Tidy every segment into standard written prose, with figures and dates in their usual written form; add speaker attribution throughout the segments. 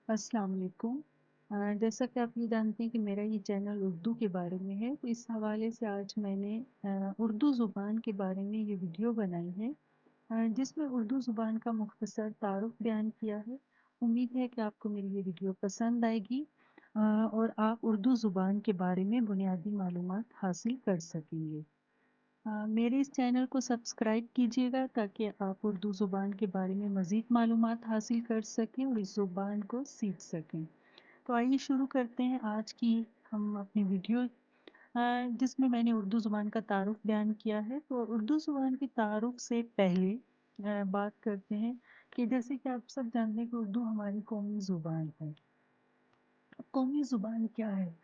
Speaker 1: अस्सलाम वालेकुम। जैसा कि आप ये जानते हैं कि मेरा ये चैनल उर्दू के बारे में है, तो इस हवाले से आज मैंने उर्दू ज़ुबान के बारे में ये वीडियो बनाई है, जिसमें उर्दू ज़ुबान का मुख्तसर तारुफ़ बयान किया है। उम्मीद है कि आपको मेरी ये वीडियो पसंद आएगी और आप उर्दू ज़ुबान के बारे में बुनियादी मालूमात हासिल कर सकेंगे। मेरे इस चैनल को सब्सक्राइब कीजिएगा ताकि आप उर्दू ज़ुबान के बारे में मज़ीद मालूमात हासिल कर सकें और इस ज़ुबान को सीख सकें। तो आइए शुरू करते हैं आज की हम अपनी वीडियो, जिसमें मैंने उर्दू ज़ुबान का तारुफ़ बयान किया है। तो उर्दू ज़ुबान के तारुफ़ से पहले बात करते हैं कि जैसे कि आप सब जानते हैं कि उर्दू हमारी कौमी ज़ुबान है। कौमी ज़ुबान क्या है?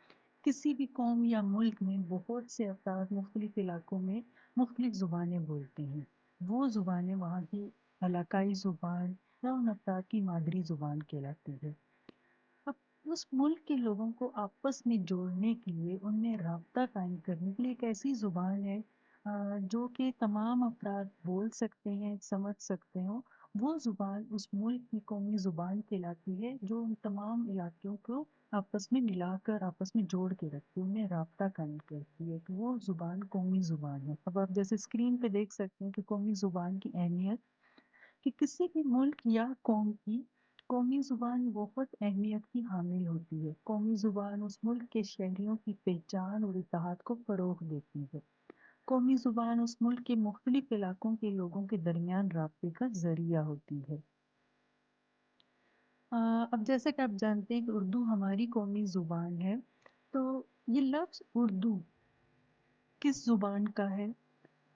Speaker 1: किसी भी कौम या मुल्क में बहुत से अफ़राद मुख्तलिफ़ इलाकों में मुख्तलिफ़ ज़ुबानें बोलते हैं। वो ज़ुबानें वहाँ की इलाकाई ज़ुबान या उन अफ़राद की मादरी ज़ुबान कहलाती है। अब उस मुल्क के लोगों को आपस में जोड़ने के लिए, उनमें राब्ता कायम करने के लिए एक ऐसी ज़ुबान है जो कि तमाम अफ़राद बोल सकते हैं, समझ सकते हों। वो ज़ुबान उस मुल्क की कौमी ज़ुबान कहलाती है, जो उन तमाम इलाक़ों को आपस में मिलाकर, आपस में जोड़ के रखती है, उनमें राब्ता कायम करती है। तो वो ज़ुबान कौमी ज़ुबान है। अब आप जैसे स्क्रीन पे देख सकते हैं कि कौमी ज़ुबान की अहमियत, कि किसी भी मुल्क या कौम की कौमी ज़ुबान बहुत अहमियत की हामिल होती है। कौमी ज़ुबान उस मुल्क के शहरियों की पहचान और इत्तेहाद को फ़रोग़ देती है। कौमी ज़ुबान उस मुल्क के मुख्तलिफ़ इलाकों के लोगों के दरमियान राब्ते का ज़रिया होती है। अब जैसा कि आप जानते हैं कि उर्दू हमारी कौमी ज़ुबान है, तो ये लफ्ज़ उर्दू किस ज़ुबान का है?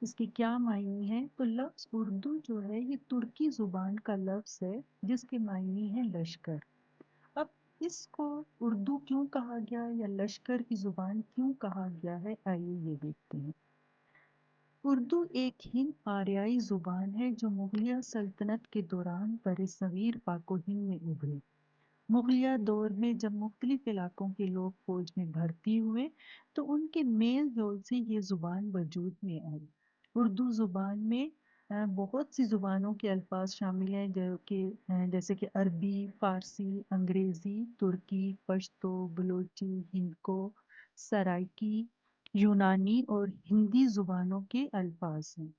Speaker 1: इसके क्या मायने हैं? तो लफ्ज़ उर्दू जो है ये तुर्की ज़ुबान का लफ्ज़ है, जिसके मायने हैं लश्कर। अब इसको उर्दू क्यों कहा गया या लश्कर की ज़ुबान क्यों कहा गया है, आइए ये देखते हैं। उर्दू एक हिंद आर्याई ज़ुबान है जो मुग़लिया सल्तनत के दौरान बरसग़ीर पाक व हिंद में उभरी। मुग़लिया दौर में जब मुख्तलिफ़ इलाकों के लोग फ़ौज में भर्ती हुए, तो उनके मेल जोल से ये ज़ुबान वजूद में आई। उर्दू ज़ुबान में बहुत सी ज़ुबानों के अल्फाज शामिल हैं, जो कि जैसे कि अरबी, फ़ारसी, अंग्रेज़ी, तुर्की, पश्तो, बलोची, हिंदको, सराइकी, यूनानी और हिंदी ज़ुबानों के अल्फाज हैं।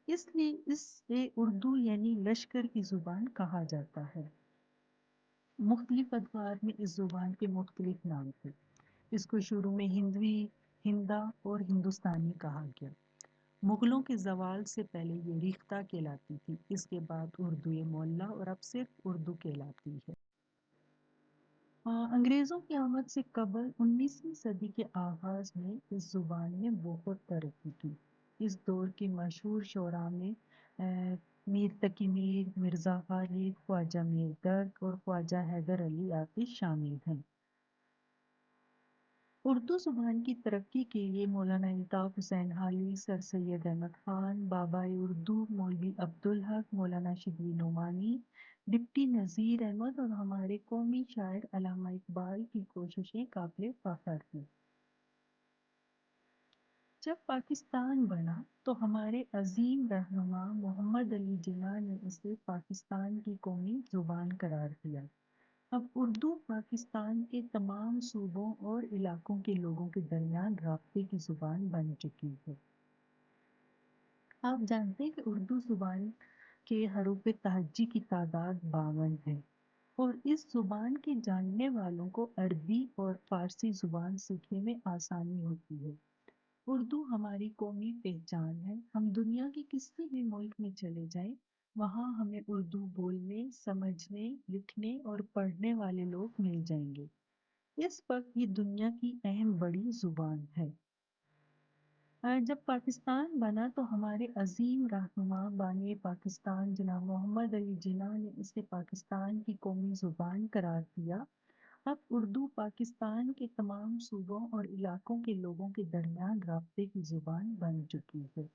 Speaker 1: इसलिए इसे उर्दू यानी लश्कर की ज़ुबान कहा जाता है। मुख्तलिफ अदवार में इस ज़ुबान के मुख्तलिफ नाम थे। इसको शुरू में हिंदवी, हिंदा और हिंदुस्तानी कहा गया। मुग़लों के ज़वाल से पहले ये रिख्ता कहलाती थी, इसके बाद उर्दू मोहल्ला और अब सिर्फ उर्दू कहलाती है। अंग्रेज़ों की आमद से कबल 19वीं सदी के आगाज़ में इस ज़ुबान ने बहुत तरक्की की। इस दौर के मशहूर शोरा में मीर तकी मीर, मिर्ज़ा ग़ालिब, ख्वाजा मीर दर्द और ख्वाजा हैदर अली आतिश शामिल हैं। उर्दू ज़ुबान की तरक्की के लिए मौलाना अल्ताफ़ हुसैन हाली, सर सैयद अहमद ख़ान, बाबाए उर्दू, मौलवी अब्दुल हक, मौलाना शिबली नोमानी, डिप्टी नज़ीर अहमद और हमारे कौमी शायर अल्लामा इक़बाल की कोशिशें काबिल फ़ख्र हैं। जब पाकिस्तान बना तो हमारे अज़ीम रहनुमा मोहम्मद अली जिन्ना ने इसे पाकिस्तान की कौमी ज़ुबान करार दिया। अब उर्दू पाकिस्तान के तमाम सूबों और इलाकों के लोगों के दरमियान राब्ते की ज़ुबान बन चुकी है। आप जानते हैं कि उर्दू ज़ुबान के हरूफ तहज्जी की तादाद 52 है और इस ज़ुबान के जानने वालों को अरबी और फ़ारसी ज़ुबान सीखने में आसानी होती है। उर्दू हमारी कौमी पहचान है। हम दुनिया के किसी भी मुल्क में चले जाएं, वहाँ हमें उर्दू बोलने, समझने, लिखने और पढ़ने वाले लोग मिल जाएंगे। इस वक्त ये दुनिया की अहम बड़ी ज़ुबान है। जब पाकिस्तान बना तो हमारे अजीम रहनुमा बानी पाकिस्तान जनाब मोहम्मद अली जिन्ना ने इसे पाकिस्तान की कौमी ज़ुबान करार दिया। अब उर्दू पाकिस्तान के तमाम सूबों और इलाकों के लोगों के दरमियान राब्ते की ज़ुबान बन चुकी है।